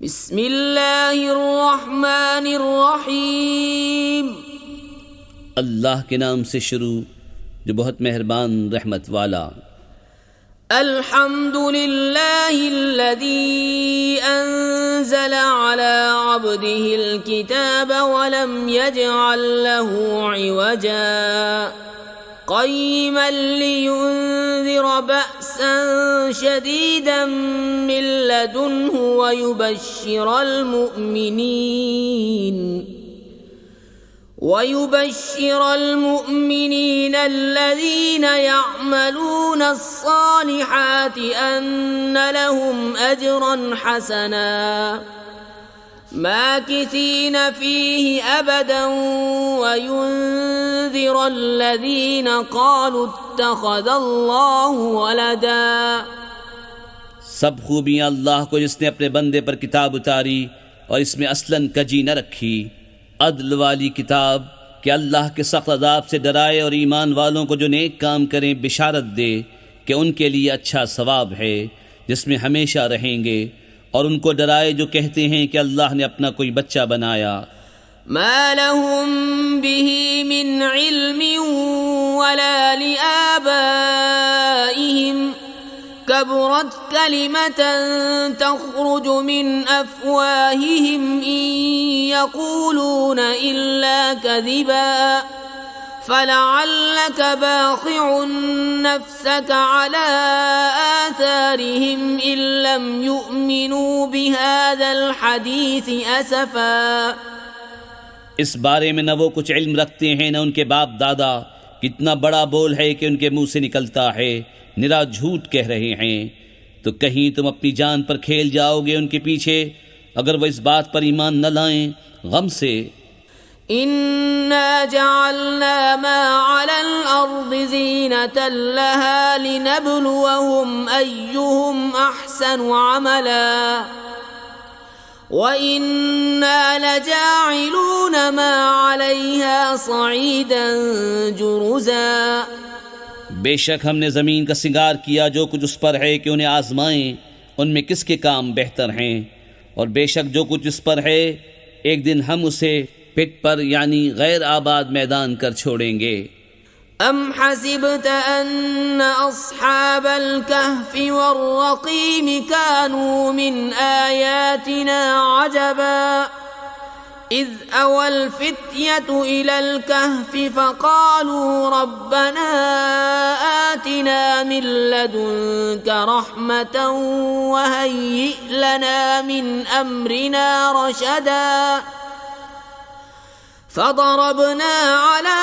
बिस्मिल्लाहिर्रहमानिर्रहीम। अल्लाह के नाम से शुरू जो बहुत मेहरबान रहमत वाला। अल्हम्दुलिल्लाहिल्लज़ी अंज़ला अला अब्दिहिल किताब वलम यजअल लहू इवजा क़य्यिमन लियुन्ज़िर बअसन शदीदन मिन लदुन्हु ويبشر المؤمنين الذين يعملون الصالحات أن لهم أجرا حسنا ماكثين فيه أبدا وينذر الذين قالوا اتخذ الله ولدا। सब खूबियाँ अल्लाह को जिसने अपने बंदे पर किताब उतारी और इसमें असलन कजी न रखी, अदल वाली किताब कि अल्लाह के सख्त अज़ाब से डराए और ईमान वालों को जो नेक काम करें बिशारत दे कि उनके लिए अच्छा सवाब है जिसमें हमेशा रहेंगे, और उनको डराए जो कहते हैं कि अल्लाह ने अपना कोई बच्चा बनाया। मा लहुम बिही मिन इल्मिन वला लिआबाइहिम कबरत कलिमतन तख़रुजु मिन अफ़वाहिहिम इन यक़ूलून इल्ला कज़िबा फ़लअल्लक बाख़िउन नफ़्सक अला आथारिहिम इन लम युमिनू बिहाज़ल हदीस असफ़ा। इस बारे में न वो कुछ इल्म रखते हैं न उनके बाप दादा। कितना बड़ा बोल है कि उनके मुंह से निकलता है, निरा झूठ कह रहे हैं। तो कहीं तुम अपनी जान पर खेल जाओगे उनके पीछे अगर वो इस बात पर ईमान न लाएं गम से। इन्ना जअलना मा अलल अर्दि ज़ीनतन लहा लिनब्लुवहुम अय्युहुम अहसनु अमला व इन्ना लजाइलून मा अलैहा सईदन जुरुज़ा। बेशक हमने ज़मीन का सिंगार किया जो कुछ उस पर है कि उन्हें आजमाएं उनमें किसके काम बेहतर हैं, और बेशक जो कुछ इस पर है एक दिन हम उसे पिट पर यानी गैर आबाद मैदान कर छोड़ेंगे। अम हसिबत अन्न अस्हाबल कहफ़ि वर्रक़ीम कानू मिन आयातिना अजबा इज़ अवल फ़ित्यतु इलल कहफ़ि फ़क़ालू रब्बना आतिना मिन लदुन्क रहमतन वहय्यि लना मिन अम्रिना रशदा फ़दरबना अला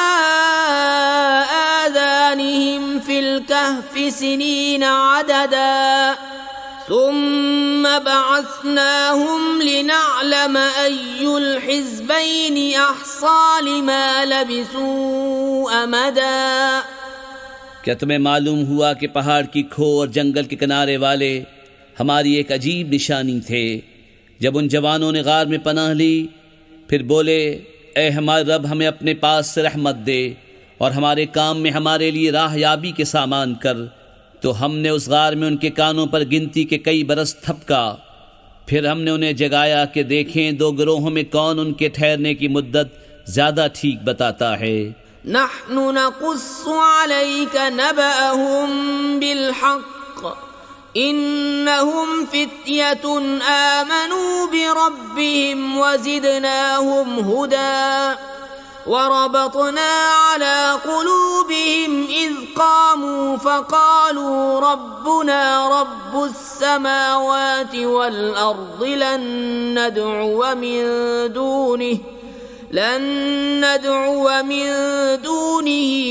आज़ानिहिम फ़िल कहफ़ि सिनीन अददा ثم بعثناهم لنعلم أي الحزبين أحصى لما لبثوا أمدا। क्या तुम्हें मालूम हुआ कि पहाड़ की खो और जंगल के किनारे वाले हमारी एक अजीब निशानी थे। जब उन जवानों ने गार में पनाह ली फिर बोले, ए हमारे रब हमें अपने पास से रहमत दे और हमारे काम में हमारे लिए राहयाबी के सामान कर, तो हमने उस गार में उनके कानों पर गिनती के कई बरस थपका। फिर हमने उन्हें जगाया कि देखें दो गिरोहों में कौन उनके ठहरने की मुद्दत ज्यादा ठीक बताता है। नहनु नक़ुस्सु अलैका नबअहुम बिलहक़ इन्नहुम फित्यतुन आमनू बिरब्बिहिम वज़िदनाहुम हुदा वरबतना अला क़ुलूबिहिम इज़ क़ामू फ़क़ालू रब्बुना रब्बुस समावाति वल अर्दि लन नद'ुव मिन दूनिही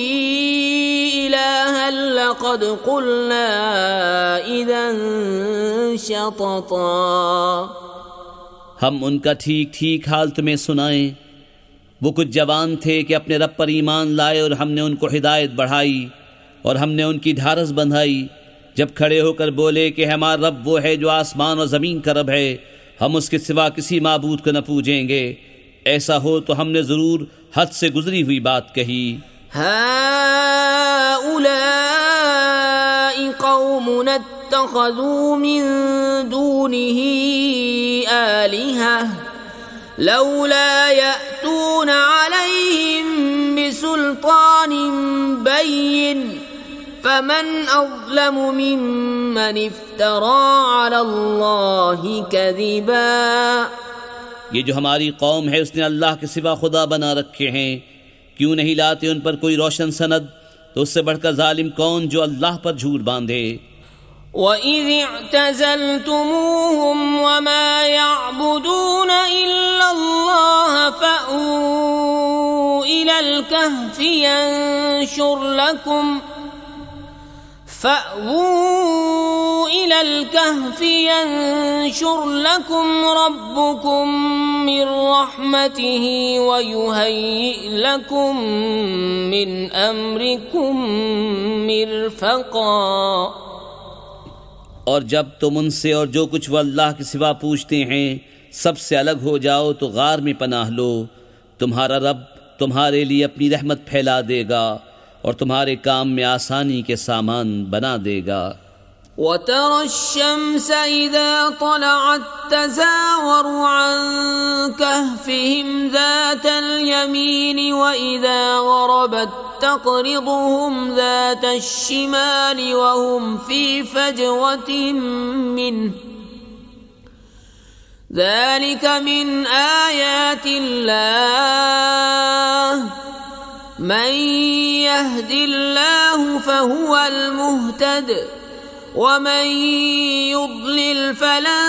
इलाहन लक़द क़ुलना इज़न शतता। हम उनका ठीक ठीक हाल तुम्हें सुनाएं। वो कुछ जवान थे कि अपने रब पर ईमान लाए और हमने उनको हिदायत बढ़ाई और हमने उनकी ढारस बंधाई जब खड़े होकर बोले कि हमारा रब वो है जो आसमान और ज़मीन का रब है, हम उसके सिवा किसी माबूद को न पूजेंगे। ऐसा हो तो हमने ज़रूर हद से गुजरी हुई बात कही। हाउलाई कौमुन इत्तख़ज़ू मिन दूनिही آلهة لولا يأتون عليهم بسلطان بين فمن أظلم ممن افترى على الله كذبا। ये जो हमारी कौम है उसने अल्लाह के सिवा खुदा बना रखे हैं, क्यों नहीं लाते उन पर कोई रोशन सनद, तो उससे बढ़कर जालिम कौन जो अल्लाह पर झूठ बांधे। وَإِذِ اعْتَزَلْتُمُوهُمْ وَمَا يَعْبُدُونَ إِلَّا اللَّهَ فَأْوُوا إِلَى الكهف ينشر لكم ربكم من رحمته ويهيئ لكم من أمركم مرفقا। और जब तुम उनसे और जो कुछ वह अल्लाह के सिवा पूछते हैं सबसे अलग हो जाओ तो गार में पनाह लो, तुम्हारा रब तुम्हारे लिए अपनी रहमत फैला देगा और तुम्हारे काम में आसानी के सामान बना देगा। وَتَرَى الشَّمْسَ إِذَا طَلَعَتْ تَزَاوَرُ عَنْ كَهْفِهِمْ ذَاتَ الْيَمِينِ وَإِذَا غَرَبَتْ تَقْرِضُهُمْ ذَاتَ الشِّمَالِ وَهُمْ فِي فَجْوَةٍ مِّنْهُ ذَلِكَ مِنْ آيَاتِ اللَّهِ من يهد الله فهو المهتد ومن يضلل فلن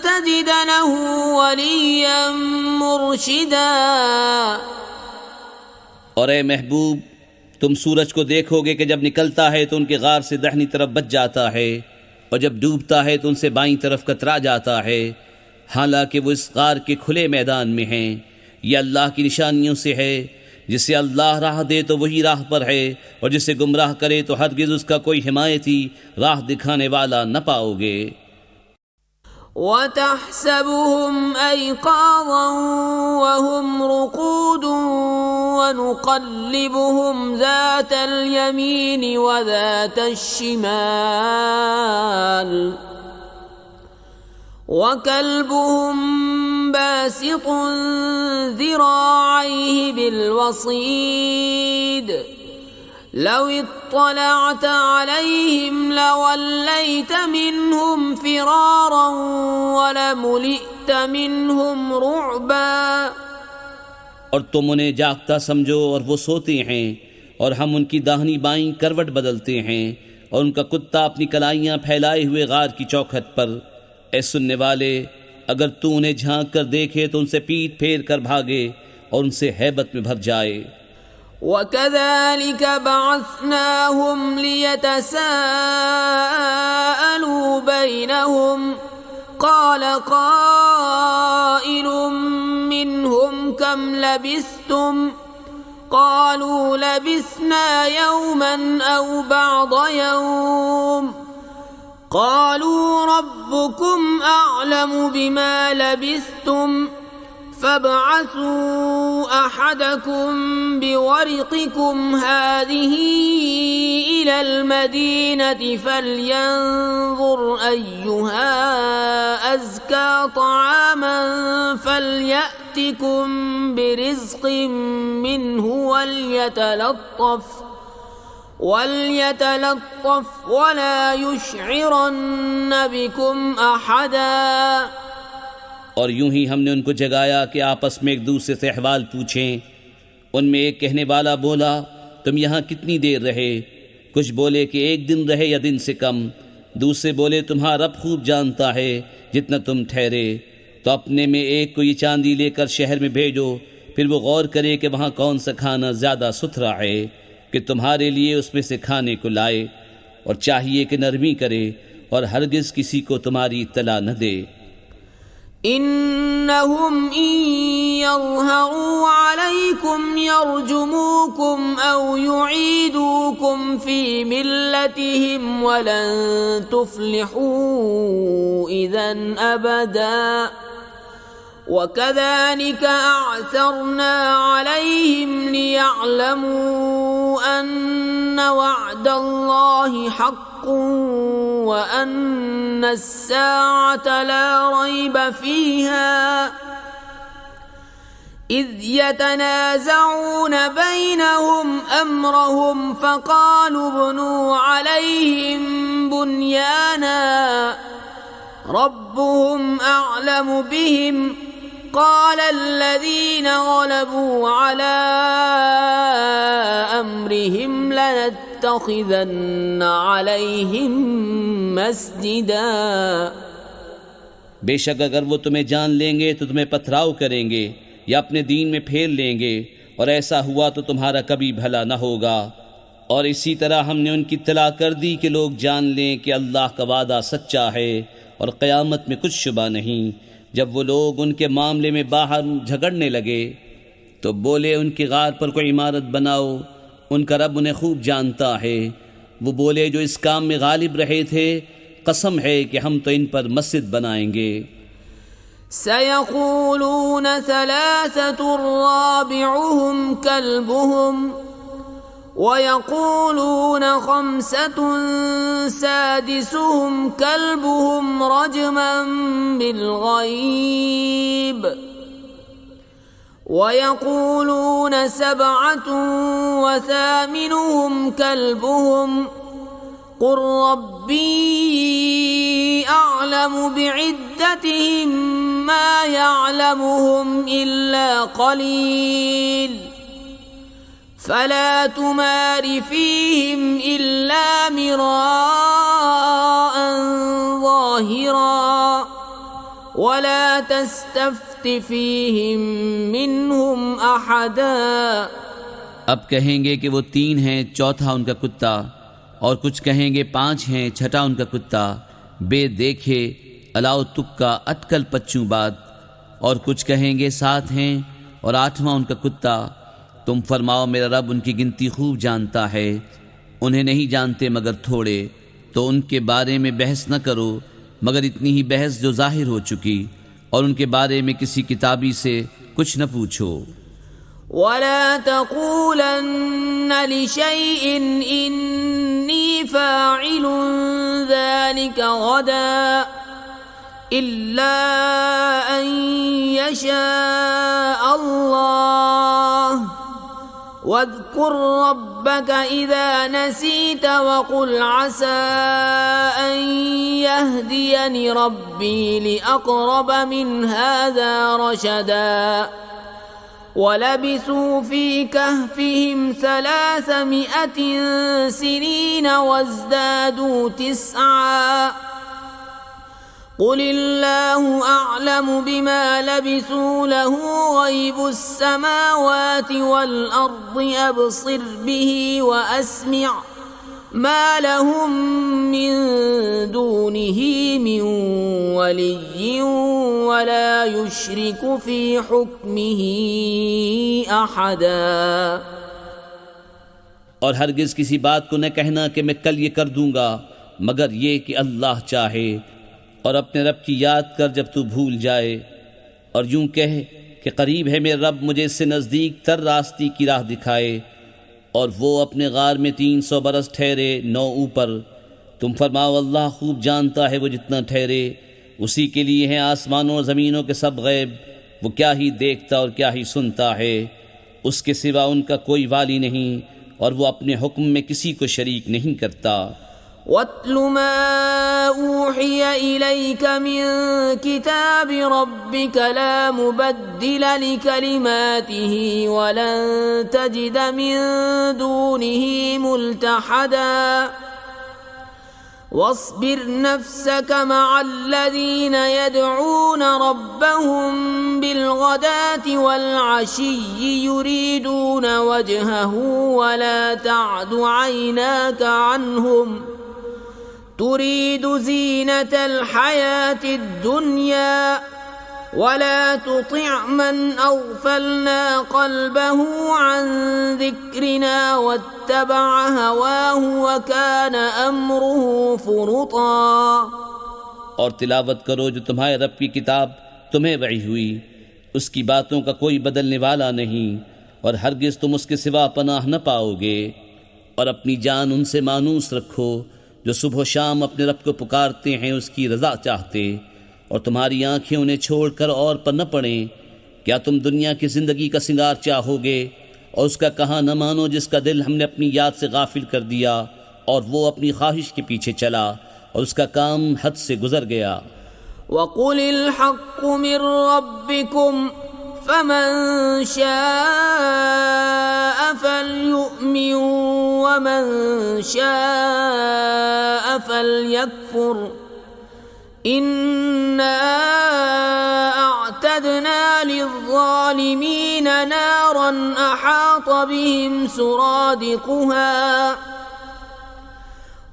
تجد له وليا مرشدا। और ए महबूब, तुम सूरज को देखोगे कि जब निकलता है तो उनके गार से दाहिनी तरफ बच जाता है और जब डूबता है तो उनसे बाईं तरफ कतरा जाता है, हालांकि वो इस गार के खुले मैदान में हैं। ये अल्लाह की निशानियों से है, जिसे अल्लाह राह दे तो वही राह पर है और जिसे गुमराह करे तो हरगिज़ उसका कोई हिमायती राह दिखाने वाला न पाओगे। وَتَحْسَبُهُمْ أَيْقَاظًا وَهُمْ رُقُودٌ وَنُقَلِّبُهُمْ ذَاتَ الْيَمِينِ وَذَاتَ الشِّمَالِ وَكَلْبُهُمْ باسط ذراعيه بالوصيد لو اطلعت عليهم لوليت منهم فرارا ولملئت منهم رعبا। और तुम उन्हें जागता समझो और वो सोते हैं और हम उनकी दाहिनी बाईं करवट बदलते हैं और उनका कुत्ता अपनी कलाइयाँ फैलाए हुए गार की चौखट पर। ऐ सुनने वाले, अगर तू उन्हें झांक कर देखे तो उनसे पीठ फेर कर भागे और उनसे हैबत में भर जाए। وَكَذَلِكَ بَعَثْنَاهُمْ لِيَتَسَاءَلُوا بَيْنَهُمْ قَالَ قَائِلٌ مِّنْهُمْ كَمْ لَبِثْتُمْ قَالُوا لَبِثْنَا يَوْمًا أَوْ بَعْضَ يَوْمٍ قالوا ربكم أعلم بما لبثتم فابعثوا أحدكم بورقكم هذه إلى المدينة فلينظر أيها أزكى طعاما فليأتكم برزق منه وليتلطف ولا يشعرن بكم أحدا। और यूं ही हमने उनको जगाया कि आपस में एक दूसरे से अहवाल पूछें। उनमें एक कहने वाला बोला, तुम यहाँ कितनी देर रहे? कुछ बोले कि एक दिन रहे या दिन से कम। दूसरे बोले, तुम्हारा रब खूब जानता है जितना तुम ठहरे। तो अपने में एक को ये चांदी लेकर शहर में भेजो, फिर वो गौर करे कि वहाँ कौन सा खाना ज़्यादा सुथरा है कि तुम्हारे लिए उसमें से खाने को लाए, और चाहिए कि नरमी करे और हरगिज़ किसी को तुम्हारी इत्तला न दे। इन्नहुम इन यज़हरू अलैकुम यरजुमूकुम औ युईदूकुम फी मिल्लतिहिम वलन तुफ्लिहू इज़न अबदा वकज़ालिक अअ्सरना अलैहिम लियअलमू अन्न वअदल्लाहि हक़्क़ وأن الساعة لا ريب فيها إذ يتنازعون بينهم أمرهم فقالوا ابنوا عليهم بنيانا ربهم أعلم بهم قال الذين غلبوا على أمرهم لنتخذن عليهم مسجدا। बेशक अगर वो तुम्हें जान लेंगे तो तुम्हें पथराव करेंगे या अपने दीन में फेर लेंगे, और ऐसा हुआ तो तुम्हारा कभी भला न होगा। और इसी तरह हमने उनकी इत्तला कर दी कि लोग जान लें कि अल्लाह का वादा सच्चा है और क़यामत में कुछ शुबा नहीं। जब वो लोग उनके मामले में बाहर झगड़ने लगे तो बोले उनके गार पर कोई इमारत बनाओ, उनका रब उन्हें खूब जानता है। वो बोले जो इस काम में गालिब रहे थे, कसम है कि हम तो इन पर मस्जिद बनाएंगे। सयक़ूलून सलासतुर राबिउहुम कल्बुहुम वयक़ूलून खम्सतुन सादिसुहुम कल्बुहुम रजमन बिलग़ैब वयक़ूलून सबअतुन वथामिनुहुम कल्बुहुम क़ुल रब्बी अअलमु बिइद्दतिहिम मा यअलमुहुम इल्ला क़लील फला तुमार फीहिम इल्ला मिराअन ज़ाहिरा वला तस्तफ्त फीहिम मिनहुम अहदा। अब कहेंगे कि वो 3 हैं, चौथा उनका कुत्ता, और कुछ कहेंगे 5 हैं, छठा उनका कुत्ता, बेदेखे अलाउ तुक्का अटकल पच्चू बात, और कुछ कहेंगे 7 हैं और 8वां उनका कुत्ता। तुम फरमाओ मेरा रब उनकी गिनती खूब जानता है, उन्हें नहीं जानते मगर थोड़े, तो उनके बारे में बहस न करो मगर इतनी ही बहस जो जाहिर हो चुकी, और उनके बारे में किसी किताबी से कुछ न पूछो। वला तक़ूलन्न लिशैइन इन्नी फ़ाइलुन ज़ालिका गदा इल्ला अन यशा अल्लाह वज़्कुर रब्बक इज़ा नसीत वक़ुल असा अन यहदियनी रब्बी लिअक़रब मिन हाज़ा रशदा। वलबिसू फ़ी कहफ़िहिम 300 सिनीन वज़्दादू 9 क़ुलिल्लाहु अअलमु बिमा लबिसू लहू ग़ैबुस समावाति वल अर्दि अबसिर बिही व अस्मिअ मा लहुम मिन दूनिही मिन वलिय्यिन वला युश्रिकु फ़ी हुक्मिही अहदा। और हरगिज़ किसी बात को न कहना कि मैं कल ये कर दूंगा, मगर ये कि अल्लाह चाहे, और अपने रब की याद कर जब तू भूल जाए, और यूं कह कि करीब है मेरे रब मुझे इससे नज़दीक तर रास्ते की राह दिखाए, और वो अपने गार में 300 बरस ठहरे 9 ऊपर। तुम फरमाओ अल्लाह खूब जानता है वो जितना ठहरे, उसी के लिए हैं आसमानों और ज़मीनों के सब गैब, वो क्या ही देखता और क्या ही सुनता है, उसके सिवा उनका कोई वाली नहीं, और वो अपने हुक्म में किसी को शरीक नहीं करता। वत्लु मा ऊहिया इलैका मिन किताबि रब्बिका ला मुबद्दिल लिकलिमातिही वलन तजिद मिन दूनिही मुल्तहदा। वस्बिर नफ्सक मअल्लज़ीन यदऊन रब्बहुम बिलगदाति वल्अशिय्यि युरीदून वजहहु वला तअदु ऐनाक अन्हुम तुरीद ज़ीनतल हयातिद दुनिया वला तुतिअ मन अग़फ़लना क़ल्बहु अन ज़िक्रिना वत्तबअ हवाहु वकान अम्रुहु फ़ुरुता। और तिलावत करो जो तुम्हारे रब की किताब तुम्हें वही हुई, उसकी बातों का कोई बदलने वाला नहीं, और हरगिज़ तुम उसके सिवा पनाह न पाओगे। और अपनी जान उनसे मानूस रखो जो सुबह शाम अपने रब को पुकारते हैं उसकी रज़ा चाहते, और तुम्हारी आंखें उन्हें छोड़कर और पर न पड़ें। क्या तुम दुनिया की ज़िंदगी का सिंगार चाहोगे और उसका कहा न मानो जिसका दिल हमने अपनी याद से गाफिल कर दिया और वो अपनी ख्वाहिश के पीछे चला और उसका काम हद से गुजर गया। वक़ुलिल हक़्क़ु मिर रब्बिकुम फमन शाअ फलयुमिन वमन शाअ फलयकफुर इन्ना अअतदना लिज़्ज़ालिमीन नारन अहात बिहिम सुरादिकुहा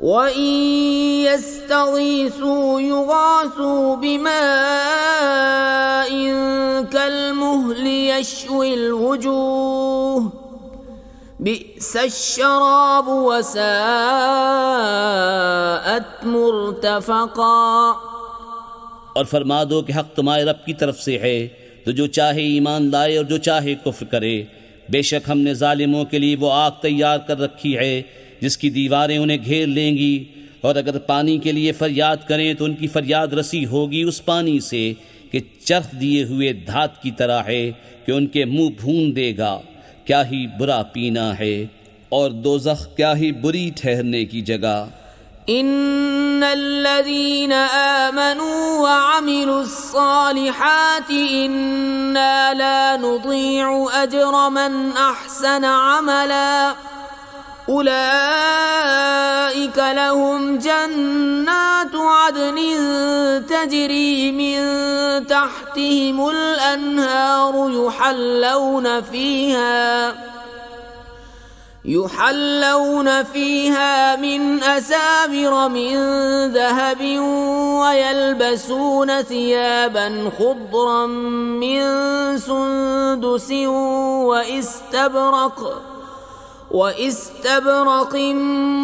वइन यस्तगीसू युगासू बिमाइन कलमुहलि यश्विल वजूह बि'सश्शराबु वसाअत मुर्तफक़ा। और फरमा दो कि हक़ तुम्हारे रब की तरफ से है, तो जो चाहे ईमान लाए और जो चाहे कुफ्र करे। बेशक हमने जालिमों के लिए वो आग तैयार कर रखी है जिसकी दीवारें उन्हें घेर लेंगी, और अगर पानी के लिए फरियाद करें तो उनकी फरियाद रसी होगी उस पानी से कि चरख दिए हुए धात की तरह है कि उनके मुंह भून देगा। क्या ही बुरा पीना है, और दोज़ख क्या ही बुरी ठहरने की जगह। इन्नल्लज़ीना आमनू व अमिलुस्सालिहाति इन्ना ला नुज़ीअु अज्र मन अहसना अमला उलाइक लहुम जन्नातु अदनिन तजरी मिन तहतिहिमुल अन्हारु युहल्लौन फीहा मिन असाविर मिन ज़हबिन वयल्बसून थियाबन खुद्रन मिन सुंदुसिन वइस्तबरक़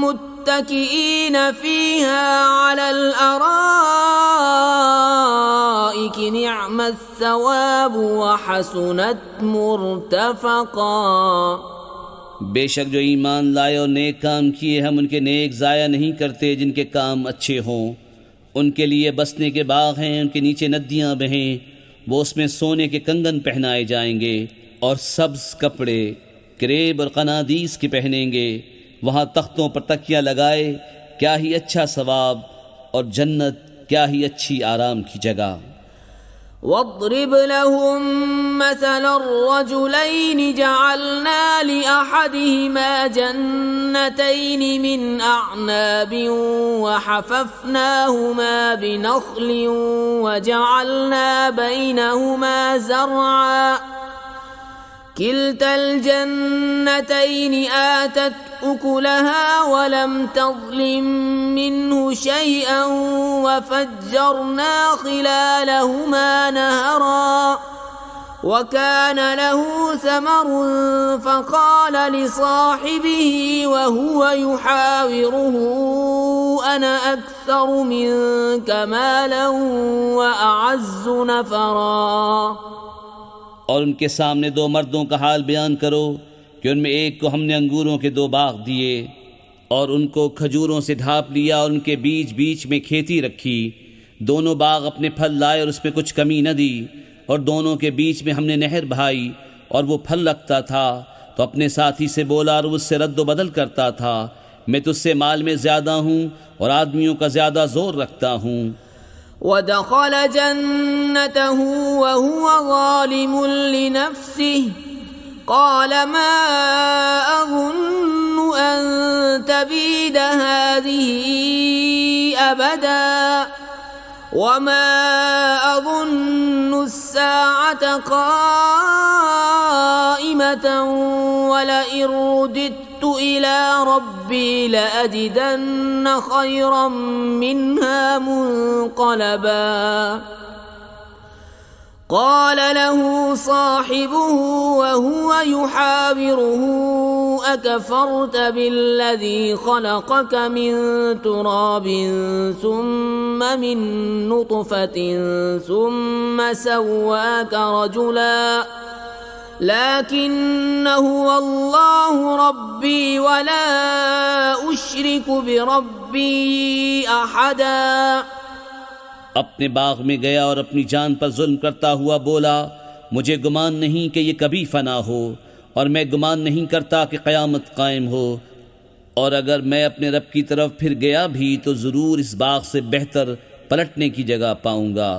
मुत्तकिईन फीहा अलल अराइक निअमत सवाबु व हसुनत मुर्तफ़क़ा। बेशक जो ईमान लाए और नेक काम किए हम उनके नेक ज़ाया नहीं करते जिनके काम अच्छे हों। उनके लिए बसने के बाग हैं, उनके नीचे नदियाँ बहें, वो उसमें सोने के कंगन पहनाए जाएंगे और सब्ज़ कपड़े करेब और कनादीस के पहनेंगे। वहाँ तख्तों पर तकिया लगाए, क्या ही अच्छा सवाब, और जन्नत क्या ही अच्छी आराम की जगह। वद्रिब लहुम मसला रजुलैनि जअलना लिअहदिहिमा जन्नतैनि मिन अअनाबिन वहफफनाहुमा बिनख्लिन वजअलना बैनहुमा ज़रअ किल्तल जन्नतैनि आतत उकुलहा वलम तज़लिम मिन्हु शैअन वफज्जरना खिलालहुमा नहरा वकान लहु समरुन फक़ाल लिसाहिबिही वहुव युहाविरुहु अना अक्सरु मिन्क मालन व अअज़्ज़ु नफ़रा। और उनके सामने दो मर्दों का हाल बयान करो कि उनमें एक को हमने अंगूरों के 2 बाग दिए और उनको खजूरों से ढाँप लिया और उनके बीच बीच में खेती रखी। दोनों बाग अपने फल लाए और उसमें कुछ कमी न दी, और दोनों के बीच में हमने नहर बहाई और वो फल रखता था तो अपने साथी से बोला और उससे रद्द बदल करता था, मैं तुझसे माल में ज़्यादा हूँ और आदमियों का ज़्यादा जोर रखता हूँ। वदखल जन्नतहु वहुव ज़ालिमुन लिनफ्सिहि क़ाल मा अज़ुन्नु अन तबीद हाज़िही अबदा वमा अज़ुन्नु अस्साअत क़ाइमतन वलइन रुदित्तु इला रब्बी लअजिदन्न खैरन मिन्हा मुन्क़लबा। قال له صاحبه وهو يحاوره أكفرت بالذي خلقك من تراب ثم من نطفة ثم سواك رجلا लकिन्नहु अल्लाहु रब्बी वला उश्रिकु बिरब्बी अहदा। अपने बाग में गया और अपनी जान पर जुल्म करता हुआ बोला, मुझे गुमान नहीं कि ये कभी फना हो, और मैं गुमान नहीं करता कि क़यामत कायम हो, और अगर मैं अपने रब की तरफ फिर गया भी तो ज़रूर इस बाग से बेहतर पलटने की जगह पाऊंगा।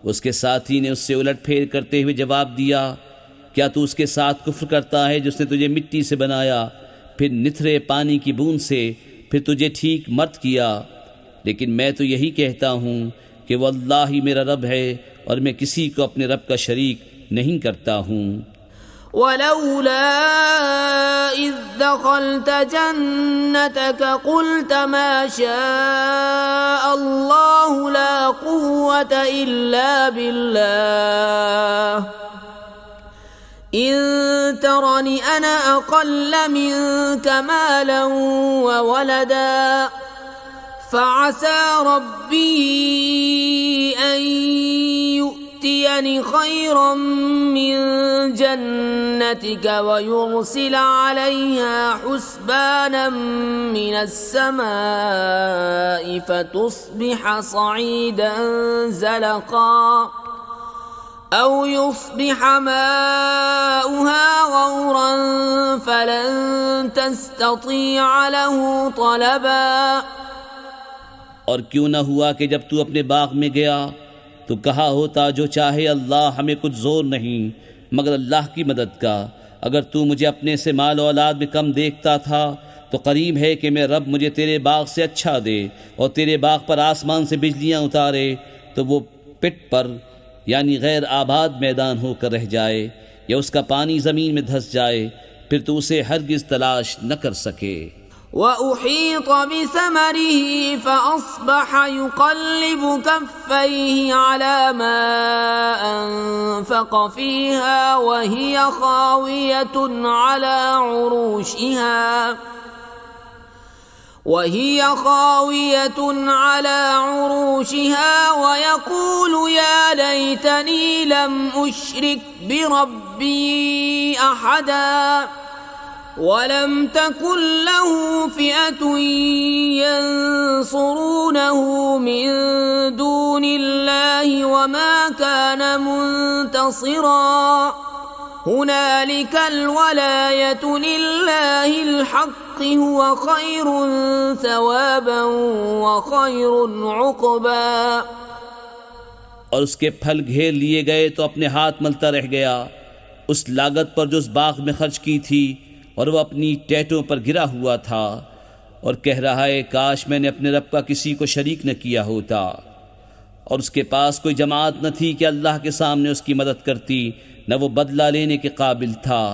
उसके साथी ने उससे उलट फेर करते हुए जवाब दिया, क्या तू उसके साथ कुफ्र करता है जिसने तुझे मिट्टी से बनाया, फिर निथरे पानी की बूंद से, फिर तुझे ठीक मर्द किया? लेकिन मैं तो यही कहता हूँ कि वो अल्लाह ही मेरा रब है और मैं किसी को अपने रब का शरीक नहीं करता हूँ। वलौला इज़ दख़ल्त जन्नतक क़ुल्त मा शाअ अल्लाहु ला क़ुव्वत इल्ला बिल्लाह इन तरनी अना अक़ल्ल मिन्क मालन व वलदा फ़असा रब्बी अन युअ्तियनी खैरन मिन जन्नतिक व युरसिल अलैहा हुस्बानन मिनस समाइ फ़तुस्बिह सईदन ज़लक़ा औ युस्बिह माउहा गौरन फलन तस्ततीअ लहू तलबा। और क्यों न हुआ कि जब तू अपने बाग में गया तो कहा होता, जो चाहे अल्लाह, हमें कुछ जोर नहीं मगर अल्लाह की मदद का। अगर तू मुझे अपने से माल औलाद में कम देखता था तो करीब है कि मैं रब मुझे तेरे बाग से अच्छा दे और तेरे बाग पर आसमान से बिजलियां उतारे तो वो पिट पर यानी गैर आबाद मैदान होकर रह जाए या उसका पानी ज़मीन में धंस जाए, फिर तो उसे हरगिज़ तलाश न कर सके। वउहीत बिसमरिही फअस्बह युक़ल्लिबु कफ़्फ़ैहि अला मा अनफ़क़ फ़ीहा वहिय ख़ावियतुन अला उरूशिहा वयक़ूलु या लैतनी लम उश्रिक बिरब्बी अहदा वलम तकुन लहू फ़िअतुन यंसुरूनहु मिन दूनिल्लाहि वमा कान मुंतसिरा हुनालिकल वलायतु लिल्लाहिल हक़्क़ हुवा खैरुन सवाबन व खैरुन उक़बा। और उसके फल घेर लिए गए तो अपने हाथ मलता रह गया उस लागत पर जो उस बाग में खर्च की थी, और वह अपनी टेटों पर गिरा हुआ था और कह रहा है, काश मैंने अपने रब का किसी को शरीक न किया होता। और उसके पास कोई जमात न थी कि अल्लाह के सामने उसकी मदद करती, न वो बदला लेने के काबिल था।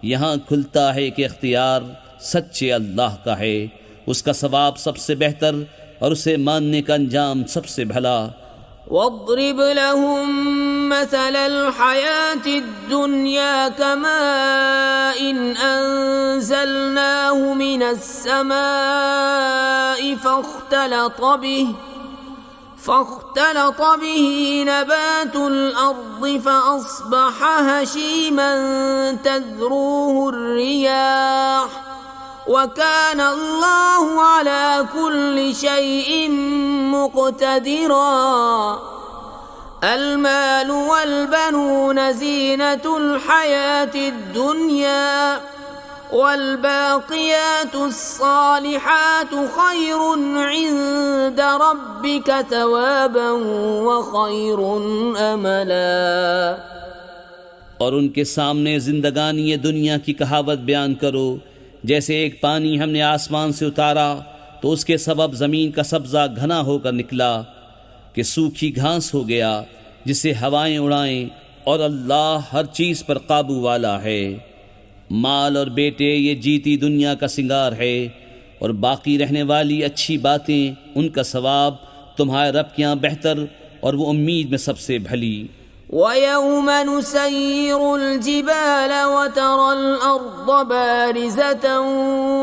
यहाँ खुलता है कि इख्तियार सच्चे अल्लाह का है, उसका सवाब सबसे बेहतर और उसे मानने का अंजाम सबसे भला। वद्रिब लहुम मसलल हयातिद दुनिया कमाइन अंज़लनाहु मिनस समाइ فاختلط به نبات الأرض فأصبح هشيما تذروه الرياح وكان الله على كل شيء مقتدرا المال والبنون زينة الحياة الدنيا والباقيات الصالحات خير عند ربك ثوابا وخير أملا। और उनके सामने जिंदगानी ये दुनिया की कहावत बयान करो, जैसे एक पानी हमने आसमान से उतारा तो उसके सबब ज़मीन का सब्ज़ा घना होकर निकला कि सूखी घास हो गया जिसे हवाएं उड़ाएं, और अल्लाह हर चीज़ पर काबू वाला है। माल और बेटे ये जीती दुनिया का सिंगार है, और बाकी रहने वाली अच्छी बातें उनका सवाब तुम्हारे रब के यहाँ बेहतर और वो उम्मीद में सबसे भली। वयौम नुसय्यिरुल जिबाल वतरल अर्द बारिज़तन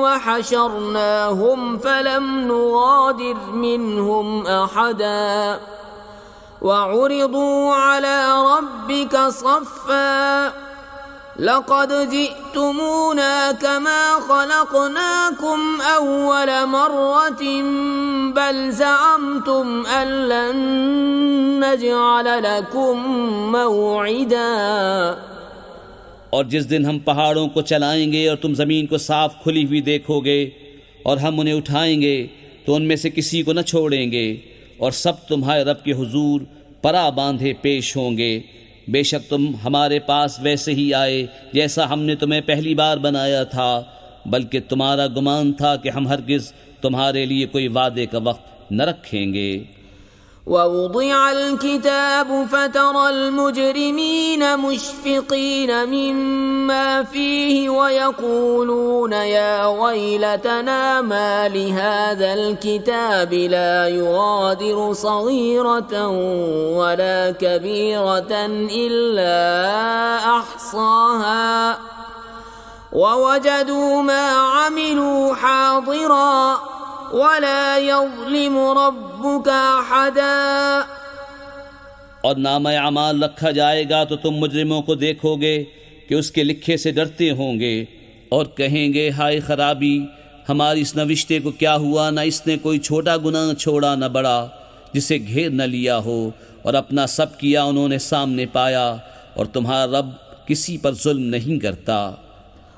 वहशरनाहुम फलम नुगादिर मिनहुम अहदा वउरिदू अला रब्बिका सफ़्फ़ा लक़द जिअ्तुमूना कमा ख़लक़नाकुम अव्वल मर्रतिन बल ज़अम्तुम अन लन नजअल लकुम मौइदा। और जिस दिन हम पहाड़ों को चलाएंगे और तुम ज़मीन को साफ खुली हुई देखोगे और हम उन्हें उठाएंगे तो उनमें से किसी को न छोड़ेंगे और सब तुम्हारे रब के हुजूर परा बांधे पेश होंगे। बेशक तुम हमारे पास वैसे ही आए जैसा हमने तुम्हें पहली बार बनाया था, बल्कि तुम्हारा गुमान था कि हम हरगिज़ तुम्हारे लिए कोई वादे का वक्त न रखेंगे। ववुदिअल किताब फतरल मुजरिमीन मुश्फिकीन मिम्मा फीहि वयक़ूलून या वैलतना मा लिहाज़ल किताबि ला युग़ादिरु सग़ीरतन वला कबीरतन इल्ला अहसाहा ववजदू मा अमिलू हाज़िरा वला यज़लिमु रब्बुका अहदा। और नामा अमाल रखा जाएगा तो तुम मुजरिमों को देखोगे कि उसके लिखे से डरते होंगे और कहेंगे हाय खराबी, हमारी इस नविश्ते को क्या हुआ, न इसने कोई छोटा गुनाह छोड़ा न बड़ा जिसे घेर न लिया हो, और अपना सब किया उन्होंने सामने पाया, और तुम्हारा रब किसी पर जुल्म नहीं करता।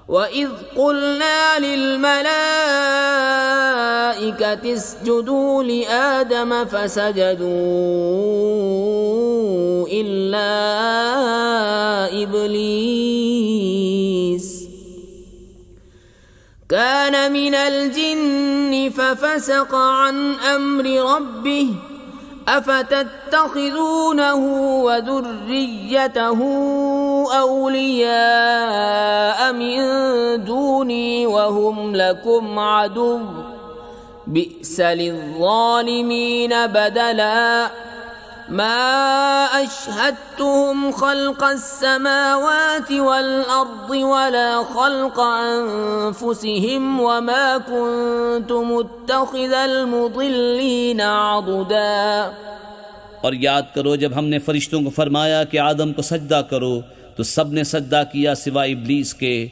वइज़ क़ुल्ना लिल-मलाइकति इसजुदू लिआदम फसजदू इल्ला इब्लीस कान मिनल जिन्नि फफसक़ अन अम्रि रब्बिह अफतत्तखिज़ूनहु व ज़ुर्रिय्यतहु औलिया मिन दूनी वहुम लकुम अदुव्व बि'स लिज़्ज़ालिमीन बदला मा अशहदतुहुम खल्क़स समावाति वल अर्दि वला खल्क़ अनफुसिहिम वमा कुन्तु मुत्तखिज़ल मुदिल्लीन अदुदा। और याद करो जब हमने फरिश्तों को फरमाया कि आदम को सजदा करो तो सब ने सजदा किया सिवाय इब्लीस के।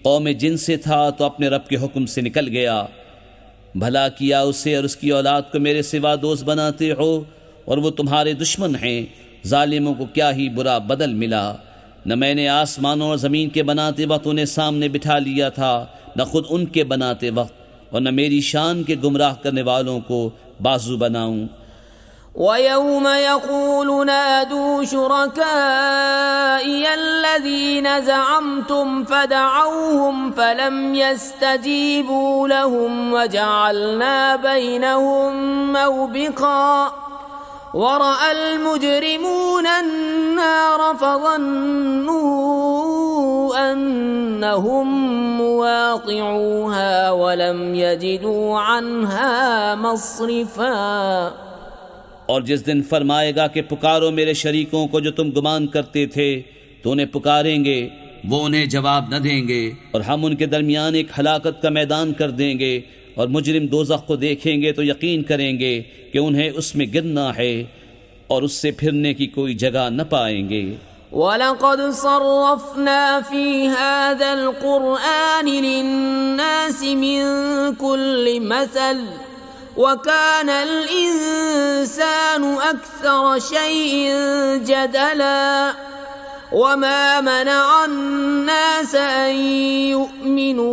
कौम जिन से था तो अपने रब के हुक्म से निकल गया। भला किया उसे और उसकी औलाद को मेरे सिवा दोस्त बनाते हो, और वो तुम्हारे दुश्मन हैं। जालिमों को क्या ही बुरा बदल मिला। न मैंने आसमानों और ज़मीन के बनाते वक्त उन्हें सामने बिठा लिया था, न खुद उनके बनाते वक्त, और न मेरी शान के गुमराह करने वालों को बाजू बनाऊं। वयौम यक़ूलु नादू शुरकाइय अल्लज़ीना ज़अमतुम फदअऊहुम फलम यस्तजीबू लहुम वजअलना बैनहुम मौबिक़ा वरअल मुजरिमून अन्नार फज़न्नू अन्नहुम मुवाक़िऊहा वलम यजिदू अन्हा मस्रिफ़ा। और जिस दिन फरमाएगा कि पुकारो मेरे शरीकों को जो तुम गुमान करते थे, तो उन्हें पुकारेंगे, वो उन्हें जवाब न देंगे, और हम उनके दरमियान एक हलाकत का मैदान कर देंगे, और मुजरिम दोज़ख को देखेंगे तो यकीन करेंगे कि उन्हें उसमें गिरना है और उससे फिरने की कोई जगह न पाएंगे। वलक़द सर्रफ़ना फ़ी हाज़ल क़ुरआनि लिन्नासि मिन कुल्लि मसल वकानल इंसानु अक्सर शैइन जदला वमा मनअन नास अन युमिनू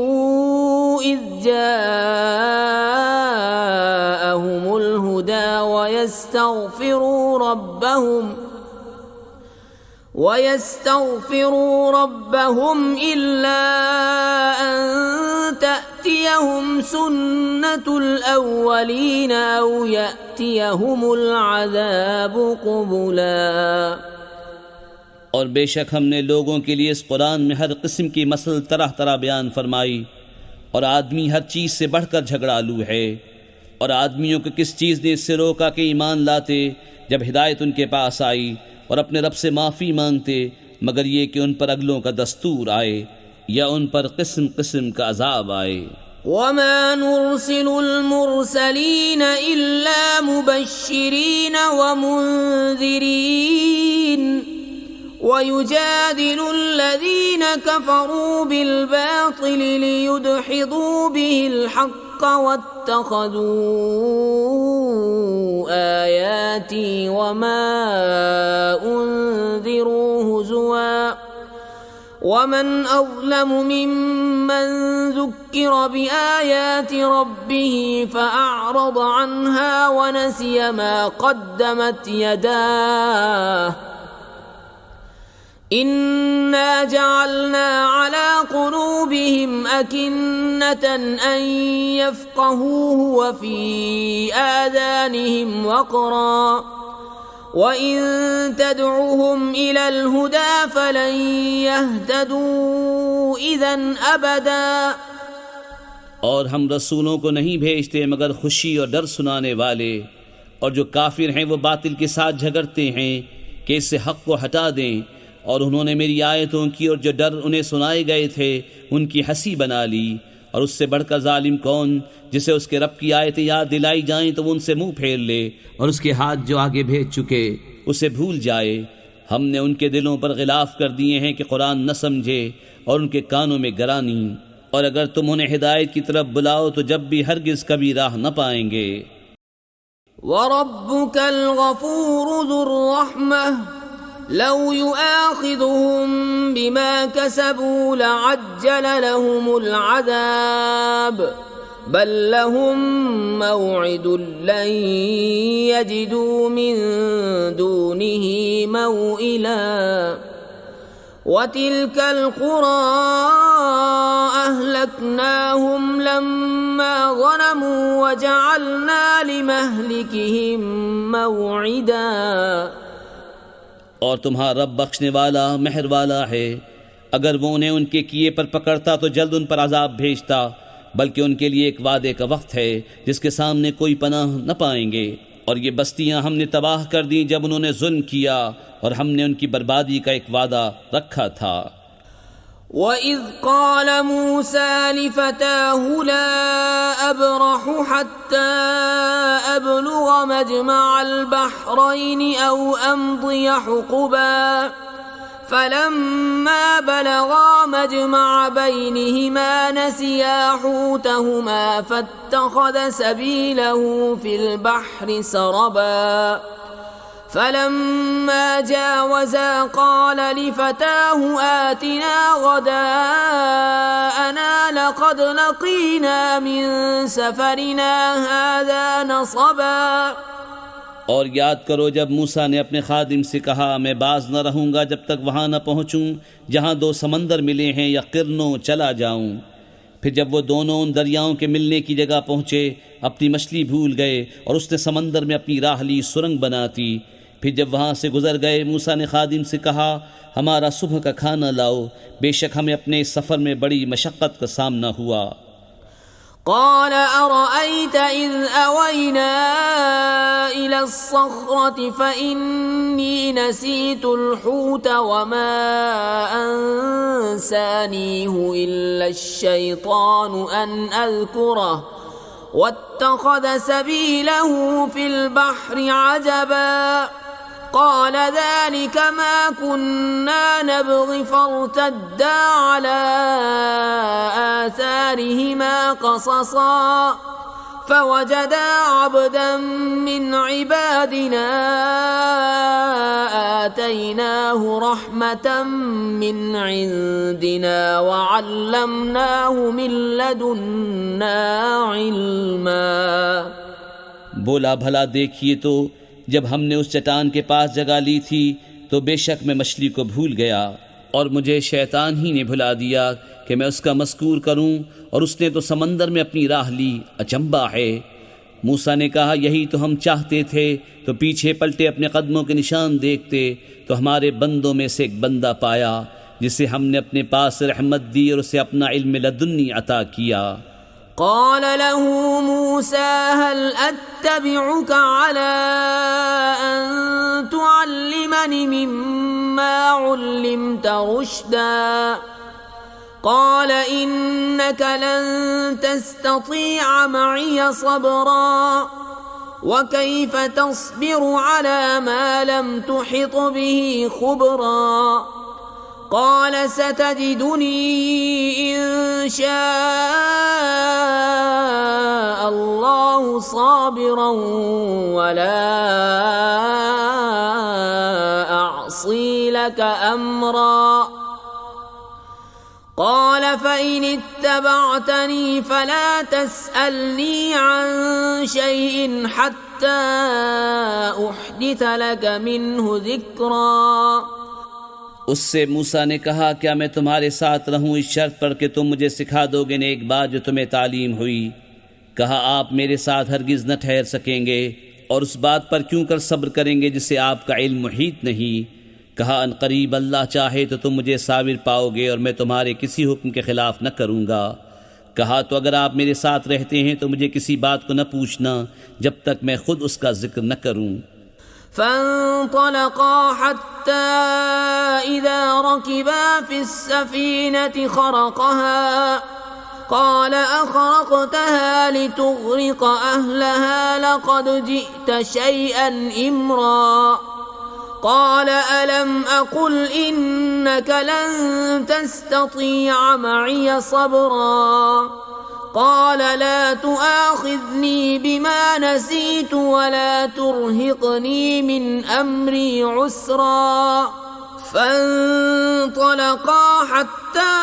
इज़ जाअहुमुल हुदा वयस्तग़फ़िरू रब्बहुम इल्ला अन तअतियहुम सुन्नतुल अव्वलीन औ यअतियहुमुल अज़ाबु क़ुबुला। और बेशक हमने लोगों के लिए इस कुरान में हर किस्म की मसल तरह तरह बयान फरमाई, और आदमी हर चीज़ से बढ़कर झगड़ालू है। और आदमियों को किस चीज़ ने इससे रोका कि ईमान लाते जब हिदायत उनके पास आई और अपने रब से माफ़ी मांगते, मगर ये कि उन पर अगलों का दस्तूर आए या उन पर किस्म किस्म का अजाब आए। वमा नुरसिलुल मुरसलीन इल्ला मुबश्शिरीन व मुंज़िरीन व ويجادل الذين كفروا بالباطل ليدحضوا به الحق واتخذوا آياتي وما أنذروا هزوا ومن أظلم ممن ذكر بآيات ربه فأعرض عنها ونسي ما قدمت يداه إنا جعلنا على قلوبهم أكنة أن يفقهوه وفي آذانهم وقرا وإن تدعوهم إلى الهدى فلن يهتدوا إذن أبدا और हम रसूलों को नहीं भेजते मगर खुशी और डर सुनाने वाले, और जो काफिर हैं वो बातिल के साथ झगड़ते हैं कि इससे हक़ को हटा दें, और उन्होंने मेरी आयतों की और जो डर उन्हें सुनाए गए थे उनकी हंसी बना ली। और उससे बढ़कर जालिम कौन जिसे उसके रब की आयतें याद दिलाई जाएं तो वो उनसे मुंह फेर ले और उसके हाथ जो आगे भेज चुके उसे भूल जाए। हमने उनके दिलों पर गिलाफ कर दिए हैं कि कुरान न समझे और उनके कानों में गरानी, और अगर तुम उन्हें हिदायत की तरफ बुलाओ तो जब भी हरगिज कभी राह न पाएंगे। वरब्बुकल गफूरु ज़ुर रहमह लौ युआखिज़ुहुम बिमा कसबू लअज्जल लहुमुल अज़ाब बल लहुम मौइदुन लन यजिदू मिन दूनिही मौइला वतिल्कल क़ुरा अहलकनाहुम लम्मा ज़लमू वजअलना लिमहलिकिहिम मौइदा। और तुम्हारा रब बख्शने वाला मेहर वाला है, अगर वो उन्हें उनके किए पर पकड़ता तो जल्द उन पर अजाब भेजता, बल्कि उनके लिए एक वादे का वक्त है जिसके सामने कोई पनाह न पाएंगे। और ये बस्तियां हमने तबाह कर दी जब उन्होंने जुल्म किया, और हमने उनकी बर्बादी का एक वादा रखा था। वइज़ क़ाल मूसा लिफ़ताहु ला अब्रहु हत्ता अब्लुग मजमअल बहरैनि औ अम्दिय हुक़बा फलम्मा बलगा मजमअ बैनिहिमा नसिया हूतहुमा फत्तख़ज़ सबीलहु फ़िल बहरि सरबा फलम्मा जावज़ा क़ाल लिफ़ताहु आतिना ग़दाअना लक़द लक़ीना मिन सफ़रिना हाज़ा नसबा। और याद करो जब मूसा ने अपने खादिम से कहा, मैं बाज न रहूँगा जब तक वहाँ न पहुँचूँ जहाँ दो समंदर मिले हैं या किरणों चला जाऊँ। फिर जब वो दोनों उन दरियाओं के मिलने की जगह पहुँचे अपनी मछली भूल गए और उसने समंदर में अपनी राह ली सुरंग बनाती। फिर जब वहाँ से गुजर गए मूसा ने खादिम से कहा, हमारा सुबह का खाना लाओ, बेशक हमें अपने सफ़र में बड़ी मशक्क़त का सामना हुआ। क़ाल अरअयत इज़ अवैना इला अस्सख़रति फ़इन्नी नसीतुल हूत वमा अंसानीहु इल्ला अश्शैतानु अन अज़्कुरह वत्तख़ज़ सबीलहु फ़िल बहरि अजबा क़ाल ज़ालिक मा कुन्ना नबग़ि फ़र्तद्दा अला आथारिहिमा क़ससा फ़वजदा अब्दन मिन इबादिना आतैनाहु रहमतम मिन इंदिना वअल्लमनाहु मिन लदुन्ना इल्मा। बोला, भला देखिए तो जब हमने उस चट्टान के पास जगह ली थी तो बेशक मैं मछली को भूल गया और मुझे शैतान ही ने भुला दिया कि मैं उसका मज़कूर करूं, और उसने तो समंदर में अपनी राह ली। अचंबा है। मूसा ने कहा, यही तो हम चाहते थे, तो पीछे पलटे अपने कदमों के निशान देखते तो हमारे बंदों में से एक बंदा पाया जिसे हमने अपने पास रहमत दी और उसे अपना इल्म लदुन्नी अता किया। क़ाल लहू मूसा हल अत्तबिउक अला अन तुअल्लिमनी मिम्मा उल्लिमत रुश्दा क़ाल इन्नक लन तस्ततीअ मइय सबरा وكيف تصبر على ما لم تحط به خبرا قال ستجدني إن شاء الله صابرا ولا أعصي لك أمرا قال فإن اتبعتني فلا تسألني عن شيء حتى أحدث لك منه ذكرا उससे मूसा ने कहा, क्या मैं तुम्हारे साथ रहूं इस शर्त पर कि तुम मुझे सिखा दोगे ने एक बात जो तुम्हें तालीम हुई। कहा, आप मेरे साथ हरगिज़ न ठहर सकेंगे और उस बात पर क्यों कर सब्र करेंगे जिससे आपका इल्म मुहीत नहीं। कहा, अनकरीब अल्लाह चाहे तो तुम मुझे साबिर पाओगे और मैं तुम्हारे किसी हुक्म के ख़िलाफ़ न करूँगा। कहा, तो अगर आप मेरे साथ रहते हैं तो मुझे किसी बात को न पूछना जब तक मैं खुद उसका जिक्र न करूँ। فانطلقا حتى إذا ركبا في السفينة خرقها قال أخرقتها لتغرق أهلها لقد جئت شيئا إمرا قال ألم أقل إنك لن تستطيع معي صبرا قال لا تؤاخذني بما نسيت ولا ترهقني من أمري عسرا فانطلقا حتى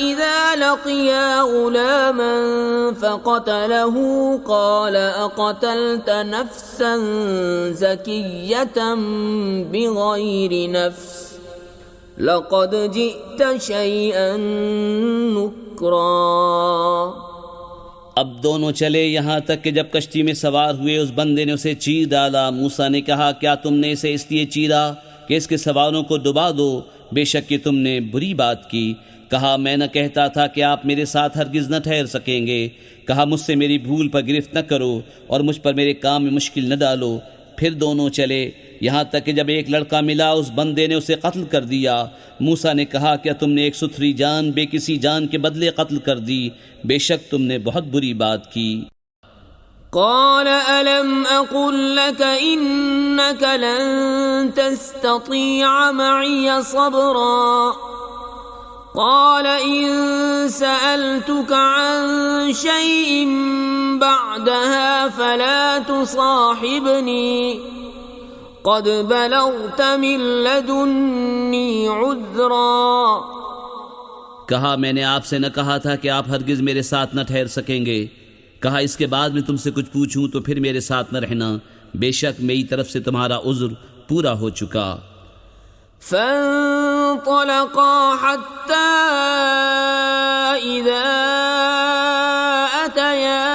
إذا لقيا غلاما فقتله قال أقتلت نفسا زكية بغير نفس لقد جئت شيئا نكرا अब दोनों चले यहाँ तक कि जब कश्ती में सवार हुए उस बंदे ने उसे चीर डाला। मूसा ने कहा, क्या तुमने इसे इसलिए चीरा कि इसके सवारों को डुबा दो? बेशक कि तुमने बुरी बात की। कहा, मैं न कहता था कि आप मेरे साथ हरगिज़ न ठहर सकेंगे। कहा, मुझसे मेरी भूल पर गिरफ्त न करो और मुझ पर मेरे काम में मुश्किल न डालो। फिर दोनों चले यहाँ तक कि जब एक लड़का मिला उस बंदे ने उसे कत्ल कर दिया। मूसा ने कहा, क्या तुमने एक सुथरी जान बेकिसी जान के बदले कत्ल कर दी? बेशक तुमने बहुत बुरी बात की। قال ألم أقل لك إنك لن تستطيع معي صبرا قال إن سألتك عن شيء بعدها فلا تصاحبني قد بلغت من لدني عذرا कहा, मैंने आपसे न कहा था कि आप हरगिज़ मेरे साथ न ठहर सकेंगे। कहा, इसके बाद मैं तुमसे कुछ पूछूं तो फिर मेरे साथ न रहना। बेशक मेरी तरफ से तुम्हारा उज़्र पूरा हो चुका। فانطلقا حتى إذا أتيا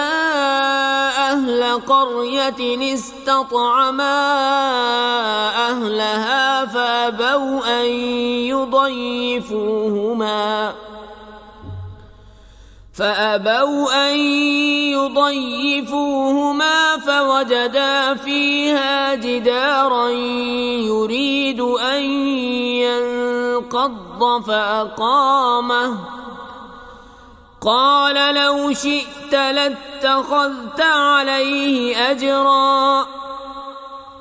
أهل قرية استطعما أهلها فأبوا أن يضيفوهما فوجدا فيها جدارا يريد أن ينقض فأقامه قال لو شئت لاتخذت عليه أجرا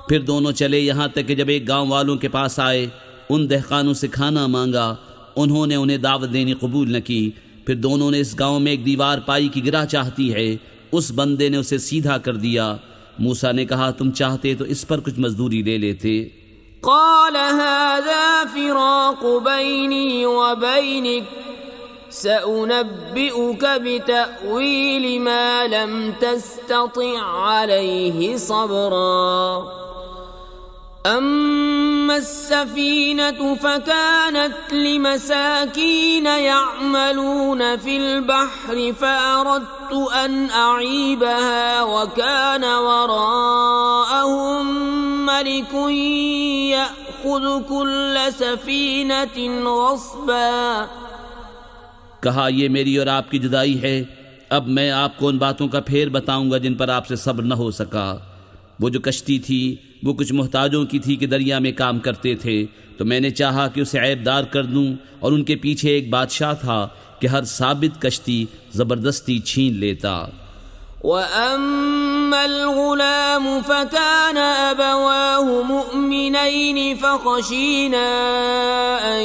फिर दोनों चले यहाँ तक कि जब एक गांव वालों के पास आए, उन दहकानों से खाना मांगा। उन्होंने उन्हें दावत देनी कबूल न की। फिर दोनों ने इस गांव में एक दीवार पाई कि गिरा चाहती है। उस बंदे ने उसे सीधा कर दिया। मूसा ने कहा, तुम चाहते तो इस पर कुछ मजदूरी ले लेते। قال هذا فراق بيني وبينك سأنبئك بتأويل ما لم تستطع عليه صبرا أما السفينة فكانت لمساكين يعملون في البحر فأردت أن أعيبها وكان وراءهم ملك يأخذ كل سفينة غصبا कहा, ये मेरी और आपकी जुदाई है। अब मैं आपको उन बातों का फेर बताऊंगा जिन पर आपसे सब्र न हो सका। वो जो कश्ती थी वो कुछ मोहताजों की थी कि दरिया में काम करते थे, तो मैंने चाहा कि उसे ऐबदार कर दूं। और उनके पीछे एक बादशाह था कि हर साबित कश्ती ज़बरदस्ती छीन लेता। وأما الغلام فكان أبواه مؤمنين فخشينا أن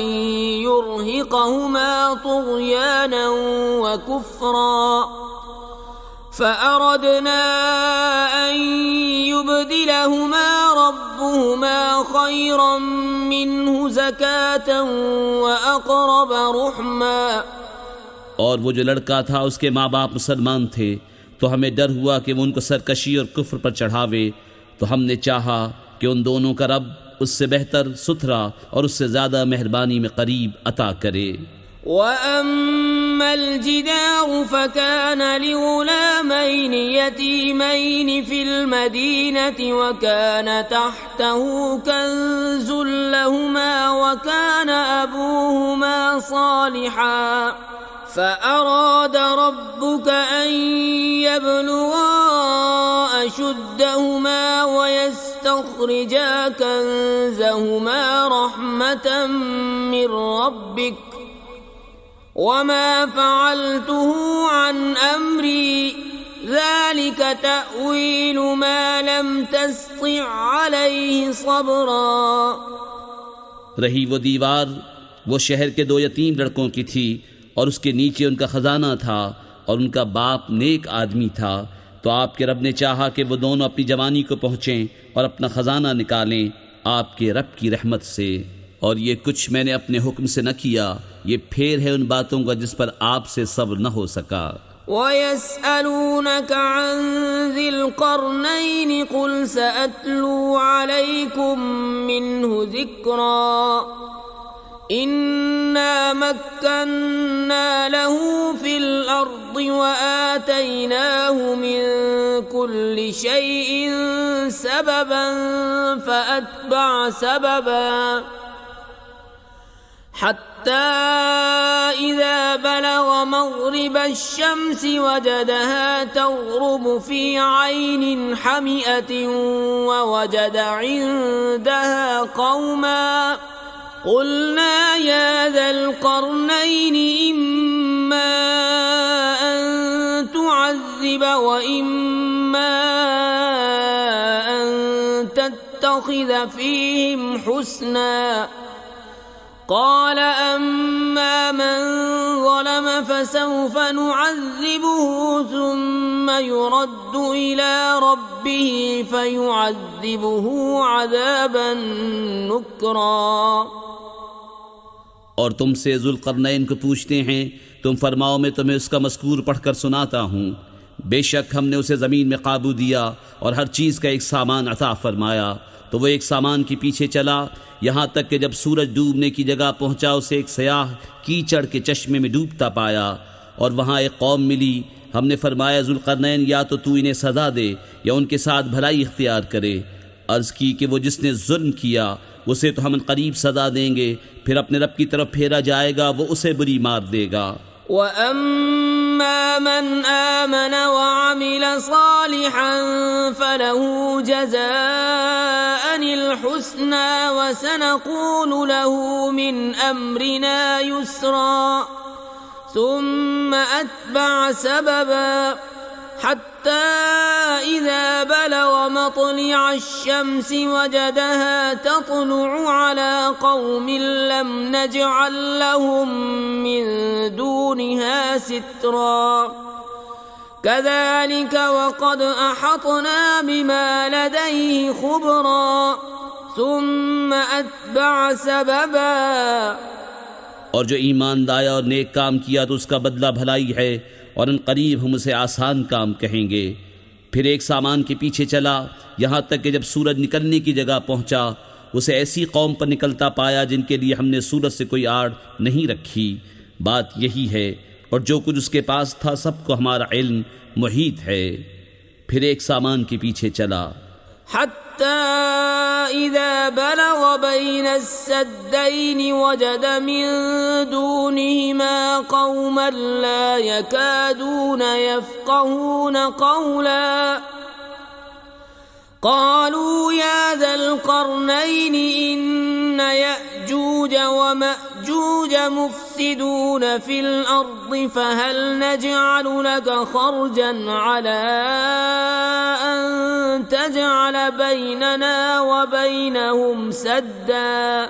يرهقهما طغيانا وكفرا فأردنا أن يبدلهما ربهما خيرا منه زكاة وأقرب رحما। और वो जो लड़का था उसके माँ बाप मुसलमान थे, तो हमें डर हुआ कि वो उनको सरकशी और कुफ्र पर चढ़ावे, तो हमने चाहा कि उन दोनों का रब उससे बेहतर, सुथरा और उससे ज़्यादा मेहरबानी में करीब अता करे। وأما الجدار فكان لغلامين يتيمين في المدينة وكان تحته كنز لهما وكان أبوهما صالحا فأراد ربك أن يبلغا أشدهما ويستخرجا كنزهما رحمة من ربك وما فعلته عن أمري ذلك تأويل ما لم تستطع عليه صبرا। रही वो दीवार वो शहर के दो यतीम लड़कों की थी और उसके नीचे उनका खजाना था और उनका बाप नेक आदमी था, तो आपके रब ने चाहा कि वो दोनों अपनी जवानी को पहुँचें और अपना खजाना निकालें आपके रब की रहमत से। और ये कुछ मैंने अपने हुक्म से न किया, ये फेर है उन बातों का जिस पर आपसे सब्र न हो सका। وَيَسْأَلُونَكَ عَنْ ذِي الْقَرْنَيْنِ قُلْ سَأَتْلُو عَلَيْكُمْ مِنْهُ ذِكْرًا إِنَّا مَكَّنَّا لَهُ فِي الْأَرْضِ وَآتَيْنَاهُ مِنْ كُلِّ شَيْءٍ سَبَبًا فَأَتْبَعَ سَبَبًا حتى إذا بلغ مغرب الشمس وجدها تغرب في عين حمئة ووجد عندها قوما قلنا يا ذا القرنين إما أن تعذب وإما أن تتخذ فيهم حسنا قال أما من ظلم فسوف نعذبه ثم يرد إلى ربه فيعذبه عذابا نكرا। और तुमसे ज़ुल्क़रनैन को पूछते हैं, तुम फरमाओ मैं तुम्हें उसका मज़कूर पढ़कर सुनाता हूँ। बेशक हमने उसे ज़मीन में काबू दिया और हर चीज़ का एक सामान अता फरमाया, तो वो एक सामान के पीछे चला यहाँ तक कि जब सूरज डूबने की जगह पहुँचा उसे एक सयाह कीचड़ के चश्मे में डूबता पाया और वहाँ एक कौम मिली। हमने फरमाया ज़ुल्क़रनैन या तो तू इन्हें सज़ा दे या उनके साथ भलाई इख्तियार करे। अर्ज़ की कि वो जिसने जुल्म किया उसे तो हम करीब सज़ा देंगे, फिर अपने रब की तरफ फेरा जाएगा, वो उसे बुरी मार देगा। وَأَمَّا مَنْ آمَنَ وَعَمِلَ صَالِحًا فَلَهُ جَزَاءً الْحُسْنَى وَسَنَقُولُ لَهُ مِنْ أَمْرِنَا يُسْرًا ثُمَّ أَتْبَعَ سَبَبًا حتى إذا بلغ مطلع الشمس وجدها تطلع على قوم لم نجعل لهم من دونها سترا كذلك وقد أحطنا بما لديه خبرا ثم أتبع سببا। और जो ईमान लाया और नेक काम किया तो उसका बदला भलाई है और अन करीब हम उसे आसान काम कहेंगे। फिर एक सामान के पीछे चला यहाँ तक कि जब सूरज निकलने की जगह पहुँचा उसे ऐसी कौम पर निकलता पाया जिनके लिए हमने सूरज से कोई आड़ नहीं रखी। बात यही है और जो कुछ उसके पास था सबको हमारा इल्म मुहीत है। फिर एक सामान के पीछे चला حتى إذا بلغ بين السدين وجد من دونهما قوما لا يكادون يفقهون قولا قالوا يا ذا القرنين إن يأجوج ومأجوج مفسدون يفسدون في الأرض فهل نجعل لك خرجا على أن تجعل بيننا وبينهم سدا।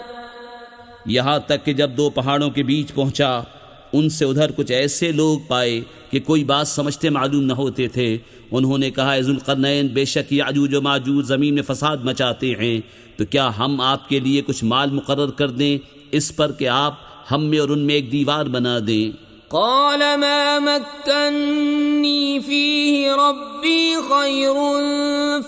यहाँ तक कि जब दो पहाड़ों के बीच पहुंचा, उनसे उधर कुछ ऐसे लोग पाए कि कोई बात समझते मालूम न होते थे। उन्होंने कहा, ज़ुल्क़रनैन, बेशक याजूज व माजूज ज़मीन में फसाद मचाते हैं, तो क्या हम आपके लिए कुछ माल मुकर्रर कर दें इस पर कि आप हम में और उनमें एक दीवार बना दें। क़ाल मा मक्कन्नी फ़ीहि रब्बी ख़ैरुन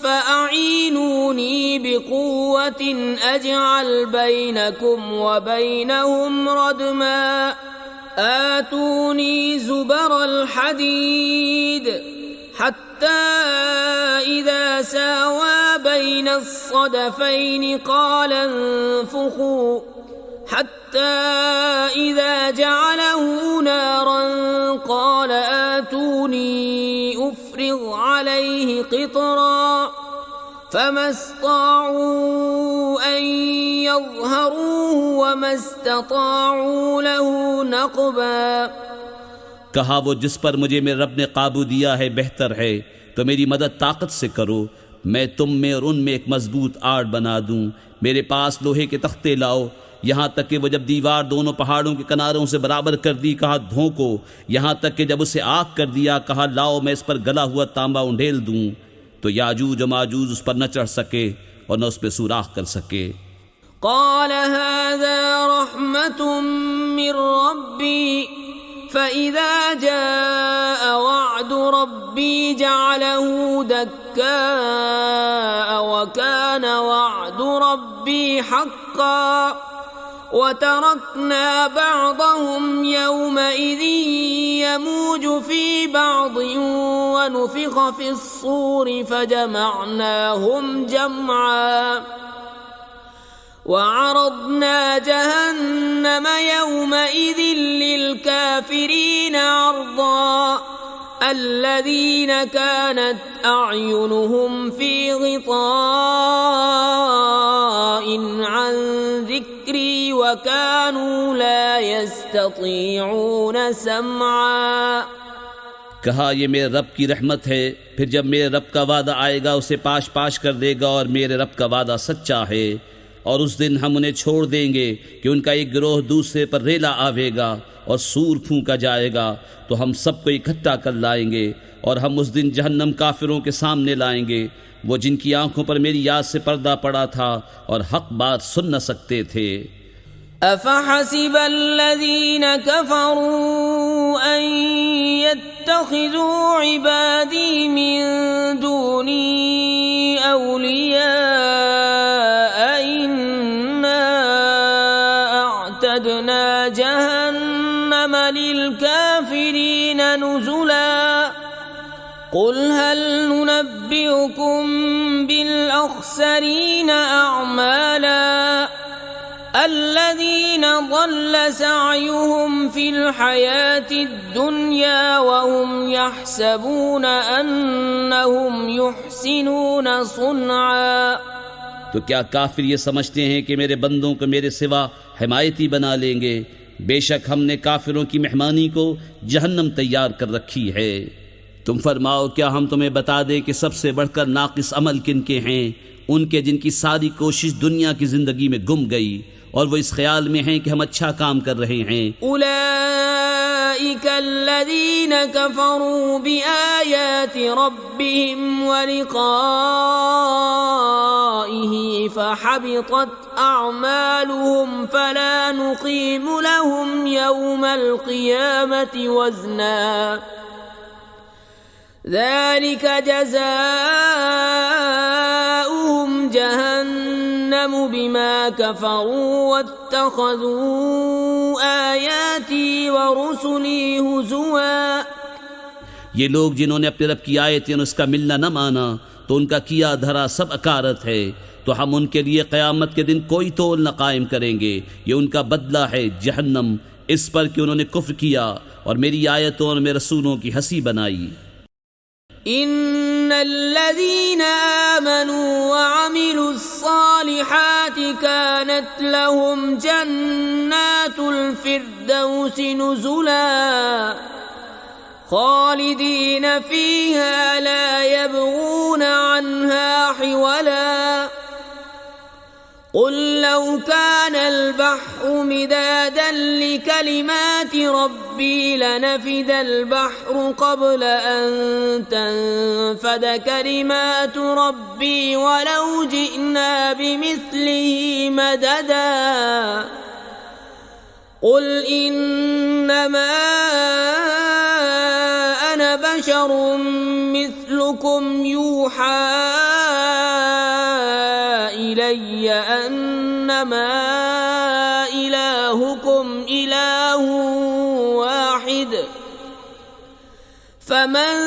फ़अईनूनी बिक़ुव्वतिन अजअल बैनकुम व बैनहुम रदमा आतूनी ज़ुबरल हदीद हत्ता इज़ा सावा बैन अस्सदफ़ैन क़ाल अंफ़ुख़ू हत्ता इज़ा जअलहू नारन क़ाल आतूनी उफ़्रिग़ अलैहि क़ितरा फ़मस्ताअू अन यज़हरूहु वमस्तताअू लहू नक़बा। कहा, वो जिस पर मुझे मेरे रब ने काबू दिया है बेहतर है, तो मेरी मदद ताकत से करो, मैं तुम में और उनमें एक मजबूत आड़ बना दूं। मेरे पास लोहे के तख्ते लाओ। यहाँ तक कि वो जब दीवार दोनों पहाड़ों के किनारों से बराबर कर दी, कहा धोंको। यहाँ तक कि जब उसे आग कर दिया, कहा लाओ मैं इस पर गला हुआ तांबा उंडेल दूं, तो याजूज माजूज उस पर न चढ़ सके और न उस पर सुराख कर सके। क़ाल हाज़ा रहमतुम मिर रब्बी फ़इज़ा जाअ वअदु रब्बी जअलहू दक्का व कान वअदु रब्बी हक़्क़ा वतरकना बअदहुम यौमइज़ यमूज फ़ी बअद वनुफ़िख़ फ़िस्सूर फ़जमअनाहुम जमआ वअरضना जहन्नम यौमइज़ लिलकाफ़िरीन अर्दा الذين كانت أعينهم في غطاء عن ذكري وكانوا لا يستطيعون سمعا। कहा, ये मेरे रब की रहमत है, फिर जब मेरे रब का वादा आएगा उसे पाश पाश कर देगा, और मेरे रब का वादा सच्चा है। और उस दिन हम उन्हें छोड़ देंगे कि उनका एक गिरोह दूसरे पर रेला आवेगा और सूर फूंका जाएगा, तो हम सबको इकट्ठा कर लाएंगे, और हम उस दिन जहन्नम काफिरों के सामने लाएंगे, वो जिनकी आंखों पर मेरी याद से पर्दा पड़ा था और हक बात सुन न सकते थे। अफ़हसिब अल्लज़ीन कफ़रू अन यत्तख़िज़ू इबादी मिन दूनी औलिया इन्ना अअतदना जहन्नम लिलकाफ़िरीन नुज़ुला। क़ुल हल नुनब्बिउकुम बिलअख़सरीन अअमाला الذين ضل سعيهم في الحياة الدنيا وهم يحسبون أنهم يحسنون صنعا। तो क्या काफिर ये समझते हैं कि मेरे बंदों को मेरे सिवा हिमायती बना लेंगे? बेशक हमने काफिरों की मेहमानी को जहन्नम तैयार कर रखी है। तुम फरमाओ, क्या हम तुम्हें बता दें कि सबसे बढ़कर नाकिस अमल किनके हैं? उनके जिनकी सारी कोशिश दुनिया की जिंदगी में गुम गई और वो इस ख्याल में हैं कि हम अच्छा काम कर रहे हैं। उलाइका अल्लज़ीना कफ़रू बिआयाति रब्बिहिम व लिक़ाइहि फ़हबितत अअमालुहुम फ़ला नुक़ीमु लहुम यौमल क़ियामति वज़ना ذلك جزاؤهم جهنم بما كفروا واتخذوا آياتي ورسلي هزوا। ये लोग जिन्होंने अपने रब की आयतें और उसका मिलना न माना, तो उनका किया धरा सब अकारत है, तो हम उनके लिए क़यामत के दिन कोई तोल न कायम करेंगे। ये उनका बदला है जहन्नम, इस पर कि उन्होंने कुफ्र किया और मेरी आयतों और मेरे रसूलों की हंसी बनाई। इन्नल्लज़ीना आमनू व अमिलुस्सालिहाति कानत लहुम जन्नातुल फिरदौसि नुज़ुला खालिदीन फीहा ला यबगून अन्हा हिवला क़ुल लौ कानल बहरु मिदादन लिकलिमाति रब्बी लनफ़िदल बहरु क़ब्ल अन तनफ़द कलिमातु रब्बी वलौ जिअना बिमिस्लिहि मददा क़ुल इन्नमा अना बशरुम मिस्लुकुम यूहा इलय्य अन्नमा इलाहुकुम इलाहुन वाहिद फमन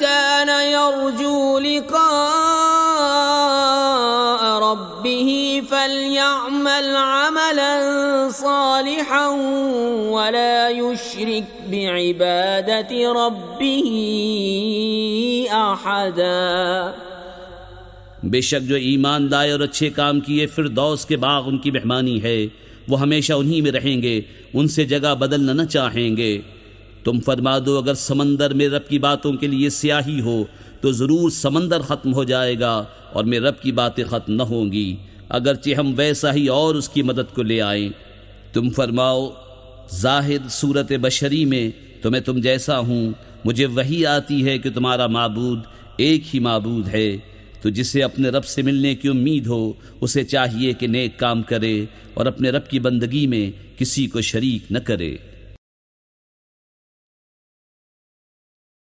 कान यर्जू लिक़ाअ रब्बिह फल्यअमल अमलन सालिहन वला युश्रिक बिइबादति रब्बिह अहदा। बेशक जो ईमान लाए और अच्छे काम किए फिरदौस के बाग उनकी मेहमानी है, वो हमेशा उन्हीं में रहेंगे, उनसे जगह बदलना न चाहेंगे। तुम फरमा दो अगर समंदर में रब की बातों के लिए स्याही हो तो ज़रूर समंदर ख़त्म हो जाएगा और मेरे रब की बातें ख़त्म न होंगी, अगरचे हम वैसा ही और उसकी मदद को ले आएं। तुम फरमाओ ज़ाहिर सूरत बशरी में तो मैं तुम जैसा हूँ, मुझे वही आती है कि तुम्हारा माबूद एक ही माबूद है। तो जिसे अपने रब से मिलने की उम्मीद हो उसे चाहिए कि नेक काम करे और अपने रब की बंदगी में किसी को शरीक न करे।